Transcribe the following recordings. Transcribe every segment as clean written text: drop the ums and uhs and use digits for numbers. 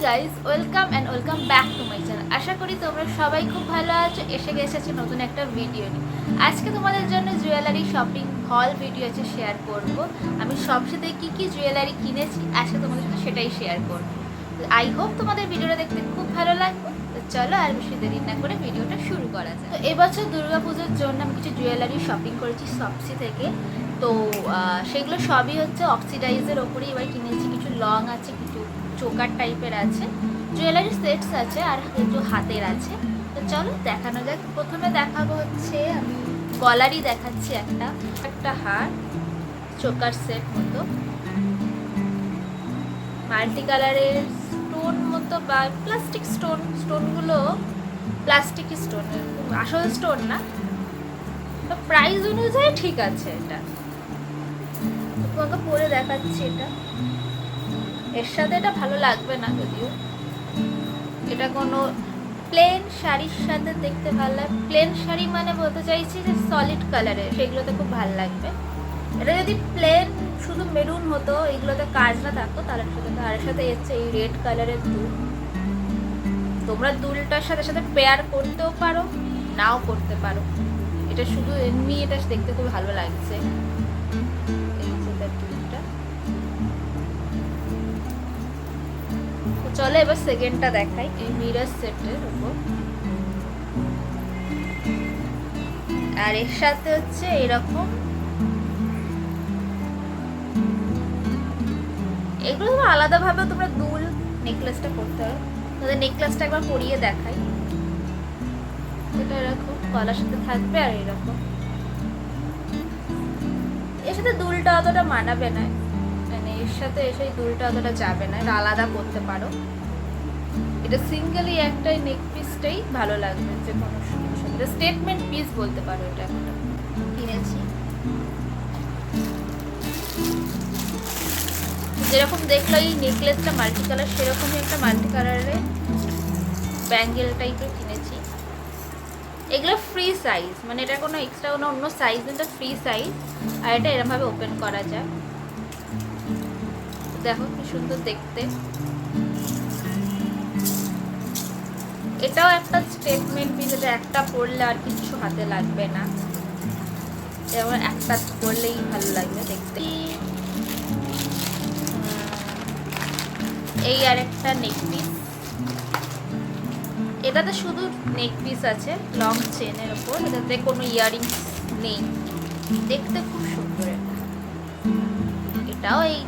Guys, welcome back to my channel. আশা করি তোমরা সবাই খুব ভালো আছো। এসে গেছে নতুন একটা ভিডিও নিয়ে। আজকে তোমাদের জন্য জুয়েলারি শপিং হল ভিডিও আছে শেয়ার করব। আমি সবসাথে কি জুয়েলারি কিনেছি আজকে তোমাদের সাথে সেটাই শেয়ার করব। আই হোপ তোমাদের ভিডিওটা দেখতে খুব ভালো লাগবে। তো চলো আর বেশি দেরি না করে ভিডিওটা শুরু করা যায়। তো এবছর দুর্গাপুজোর জন্য আমি কিছু জুয়েলারি শপিং করেছি সপসি থেকে। তো সেগুলো সবই হচ্ছে অক্সিডাইজের ওপরেই এবার কিনেছি। কিছু লং আছে, কিছু চোকার টাইপের আছে, জুয়েলারি সেটস আছে, আর কিছু হাতের আছে। তো চলো দেখানো যাক। প্রথমে দেখাবো হচ্ছে আমি গলারই দেখাচ্ছি একটা হার, চোকার সেট মতো, মাল্টি কালারের স্টোন মতো বা প্লাস্টিক স্টোনগুলো প্লাস্টিক স্টোন, আসল স্টোন না। তো প্রাইস অনুযায়ী ঠিক আছে। এটা তোমাকে পরে দেখাচ্ছি। এর সাথে এটা ভালো লাগবে না যদিও, এটা কোনো প্লেন শাড়ির সাথে দেখতে ভালো লাগে। প্লেন শাড়ি মানে বলতে চাইছি যে সলিড কালারের, সেগুলোতে খুব ভালো লাগবে। এটা যদি প্লেন শুধু মেরুন হতো, এইগুলোতে কাজ না থাকতো, তার সাথে এসছে এই রেড কালারের দুল। তোমরা দুলটার সাথে সাথে পেয়ার করতেও পারো, নাও করতে পারো। এটা শুধু এমনি এটা দেখতে খুব ভালো লাগছে। চলো এবার সেকেন্ডটা দেখাই, এই মিরর সেটের উপর। আর এর সাথে হচ্ছে এরকম, এগুলো তোমরা আলাদাভাবে তোমরা দুল নেকলেসটা করতে পারো। তাদের নেকলেসটা একবার পরিয়ে দেখাই। এটা এরকম গলার সাথে থাকবে, আর এরকম এর সাথে দুলটা অতটা মানাবে না, মানে এর সাথে এসে দুলটা অতটা যাবে না, এটা আলাদা করতে পারো। এটা সিঙ্গেলি একটাই নেক পিসটাই ভালো লাগবে, যে কোনো এটা স্টেটমেন্ট পিস বলতে পারো। এটা একটা কিনেছি, যেরকম দেখলো এই নেকলেসটা মাল্টি কালার, সেরকমই একটা মাল্টি কালারের ব্যাঙ্গেল টাইপের কিনেছি। এগুলো ফ্রি সাইজ, মানে এটা কোনো এক্সট্রা কোনো অন্য সাইজ নেই, এটা ফ্রি সাইজ। আর এটা এরকমভাবে ওপেন করা যায়। দেখো কি সুন্দর দেখতে। এটাও একটা স্টেটমেন্ট পিস, এটা একটা পরলে আর কিছু হাতে লাগবে না, যেমন একটা পরলেই ভালো লাগবে দেখতে। এই আর একটা নেক পিস, এটাতে শুধু নেক পিস আছে লং চেনের ওপর, এটাতে কোনো ইয়ারিংস নেই। দেখতে খুব সুন্দর এটা। এটাও এই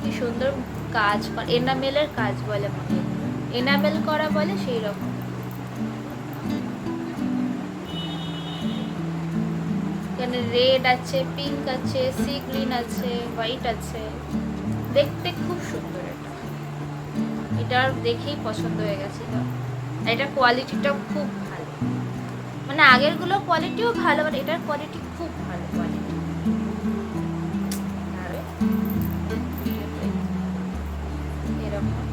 কি সুন্দর কাজ, এনামেলের কাজ বলে, মনে এনামেল করা বলে সেই রকম। এখানে রেড আছে, পিঙ্ক আছে, সি গ্রিন আছে, হোয়াইট আছে। দেখতে খুব সুন্দর এটা। এটা দেখেই পছন্দ হয়ে গেছিল। এটা কোয়ালিটিটাও খুব ভালো, মানে আগেরগুলো কোয়ালিটিও ভালো, বাট এটার কোয়ালিটি খুব ভালো কোয়ালিটি। এরকম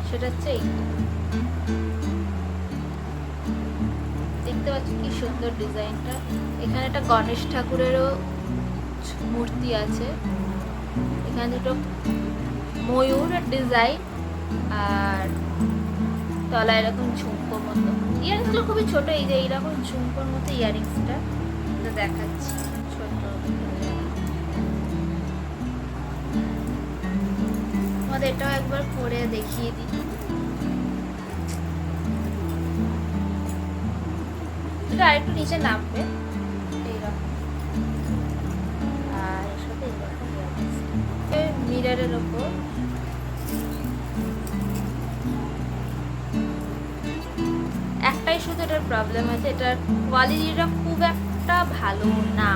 সেটা হচ্ছে দেখতে পাচ্ছ কি সুন্দর ডিজাইনটা। এখানে একটা গণেশ ঠাকুরেরও মূর্তি আছে, এখানে দুটো ময়ূরের ডিজাইন, আর তলায় এরকম ঝুমকোর মতো। ইয়ারিংসগুলো খুবই ছোট, এই যে এইরকম ঝুমকোর মতো ইয়ারিংসটা দেখাচ্ছি, ছোট। আমাদের এটাও একবার পরে দেখিয়ে দিই। এটা আরেকটু নিচে নামবে এইরকম, আর এর সাথে এইরকম মিররের ওপর। একটাই শুধু এটার প্রবলেম আছে, এটার কোয়ালিটিটা খুব একটা ভালো না।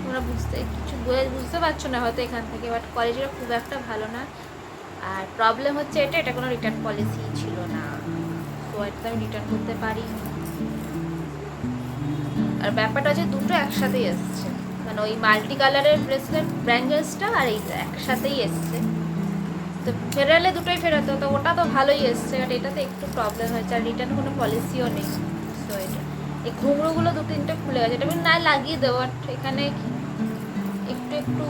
তোমরা বুঝতে পারছো না হয়তো এখান থেকে, বাট কোয়ালিটিটা খুব একটা ভালো না। আর প্রবলেম হচ্ছে এটা কোনো রিটার্ন পলিসি ছিল না, তো এটা আমি রিটার্ন করতে পারি। আর ব্যাপারটা হচ্ছে দুটো একসাথেই এসছে, মানে ওই মাল্টি কালারের ব্রেসলেট ব্যাঙ্গেলসটা আর এইটা একসাথেই এসছে। তো ফেরালে দুটোই ফেরাতো, তো ওটা তো ভালোই এসছে, বাট এটাতে একটু প্রবলেম হয়েছে, আর রিটার্ন কোনো পলিসিও নেই। সো এটা এই ঘুঙরুগুলো 2-3টে খুলে গেছে, এটা আমি না লাগিয়ে দেবো, বাট এখানে একটু একটু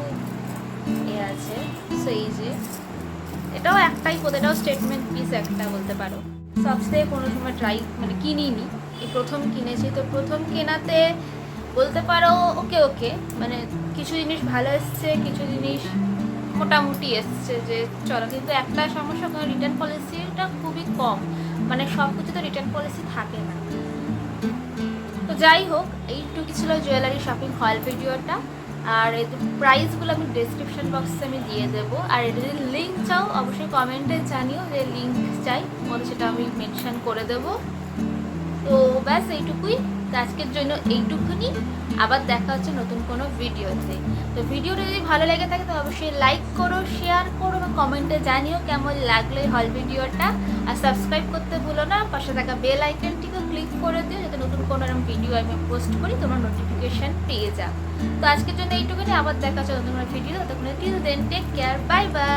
এ আছে। সো এই যে এটাও একটাই বোধ, এটাও স্টেটমেন্ট পিস একটা বলতে পারো। সবস থেকে কোনো সময় ট্রাই মানে কিনিনি, এই প্রথম কিনেছি। তো প্রথম কেনাতে বলতে পারো ওকে ওকে, মানে কিছু জিনিস ভালো এসছে, কিছু জিনিস মোটামুটি এসছে যে চলো, কিন্তু একটা সমস্যা, রিটার্ন পলিসিটা খুবই কম, মানে সব কিছু তো রিটার্ন পলিসি থাকে না। তো যাই হোক, এইটুকু ছিল জুয়েলারি শপিং হল ভিডিওটা। আর এই প্রাইসগুলো আমি ডেসক্রিপশন বক্সে আমি দিয়ে দেবো, আর এটা যদি লিঙ্ক চাও অবশ্যই কমেন্টে জানিও যে লিঙ্ক চাই, বলে সেটা আমি মেনশন করে দেবো। তো ব্যাস এইটুকুই, তো আজকের জন্য এইটুকুনি। আবার দেখা হচ্ছে নতুন কোনো ভিডিওতে। তো ভিডিওটা যদি ভালো লেগে থাকে তো অবশ্যই লাইক করো, শেয়ার করো এবং কমেন্টে জানিও কেমন লাগলো এই হল ভিডিওটা। আর সাবস্ক্রাইব করতে ভুলো না, পাশে থাকা বেল আইকনটিকে ক্লিক করে দিও, যাতে নতুন কোনো এরকম ভিডিও আমি পোস্ট করি তোমরা নোটিফিকেশান পেয়ে যাও। তো আজকের জন্য এইটুকুনি, আবার দেখা হচ্ছে নতুন কোনো ভিডিও। ততক্ষণ till then take care, bye by.